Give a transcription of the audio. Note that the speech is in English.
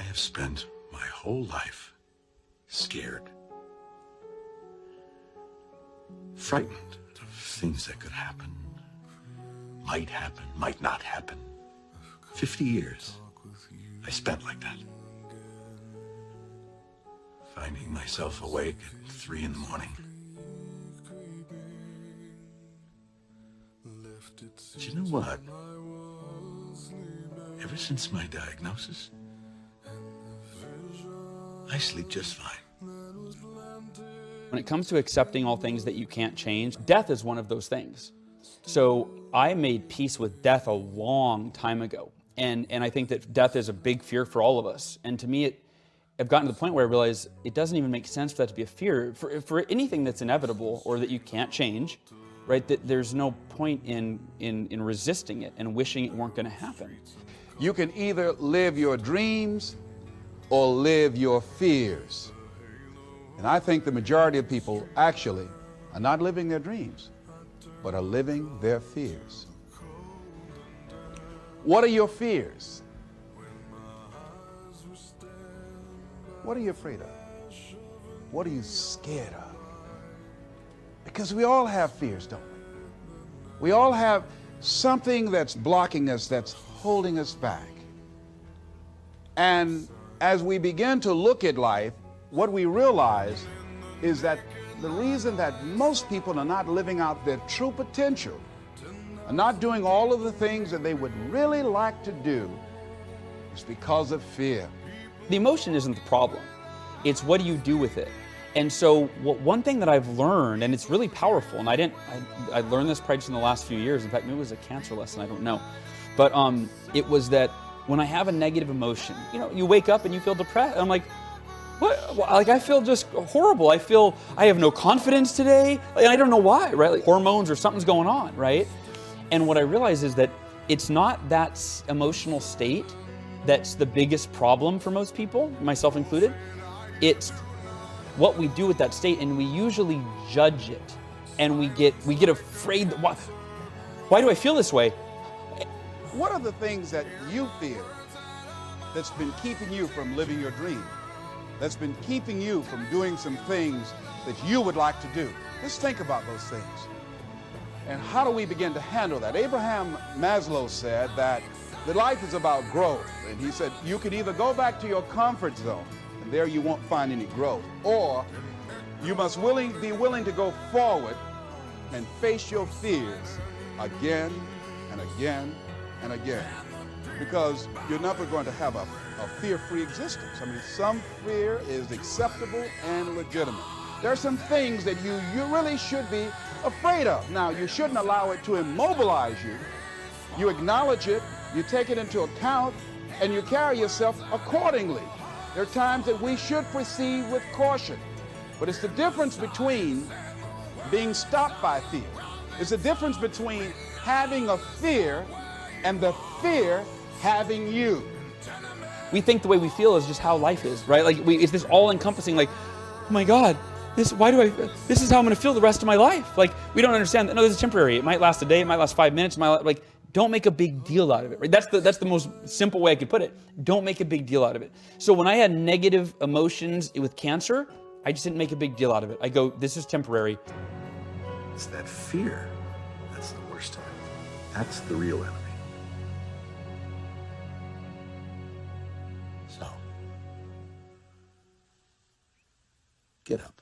have spent my whole life scared, frightened of things that could happen, might not happen. 50 years I spent like that. Finding myself awake at 3 in the morning. But you know what? Ever since my diagnosis, I sleep just fine. When it comes to accepting all things that you can't change, death is one of those things. So I made peace with death a long time ago. And I think that death is a big fear for all of us. And to me, I've gotten to the point where I realize it doesn't even make sense for that to be a fear. For anything that's inevitable or that you can't change, right, that there's no point in resisting it and wishing it weren't going to happen. You can either live your dreams or live your fears. And I think the majority of people actually are not living their dreams, but are living their fears. What are your fears? What are you afraid of? What are you scared of? Because we all have fears, don't we? We all have something that's blocking us, that's holding us back. And as we begin to look at life, what we realize is that the reason that most people are not living out their true potential, are not doing all of the things that they would really like to do, is because of fear. The emotion isn't the problem. It's what do you do with it? And so one thing that I've learned, and it's really powerful, and I learned this probably just in the last few years. In fact, maybe it was a cancer lesson, I don't know. But it was that when I have a negative emotion, you know, you wake up and you feel depressed. I'm like, what? Like, I feel just horrible. I feel I have no confidence today. And I don't know why, right? Like hormones or something's going on, right? And what I realize is that it's not that emotional state that's the biggest problem for most people, myself included. It's what we do with that state, and we usually judge it, and we get afraid. Why do I feel this way? What are the things that you feel that's been keeping you from living your dream? That's been keeping you from doing some things that you would like to do? Just think about those things. And how do we begin to handle that? Abraham Maslow said that life is about growth. And he said, you can either go back to your comfort zone, and there you won't find any growth, or you must be willing to go forward and face your fears again and again and again. Because you're never going to have a fear-free existence. I mean, some fear is acceptable and legitimate. There are some things that you really should be afraid of. Now, you shouldn't allow it to immobilize you. You acknowledge it, you take it into account, and you carry yourself accordingly. There are times that we should proceed with caution. But it's the difference between being stopped by fear. It's the difference between having a fear and the fear having you. We think the way we feel is just how life is, right? Like it's this all-encompassing, like, oh my God, this is how I'm gonna feel the rest of my life. Like, we don't understand that, no, this is temporary. It might last a day, it might last 5 minutes, like, don't make a big deal out of it, right? That's the most simple way I could put it. Don't make a big deal out of it. So when I had negative emotions with cancer, I just didn't make a big deal out of it. I go, this is temporary. It's that fear that's the worst of it. That's the real enemy. So, get up.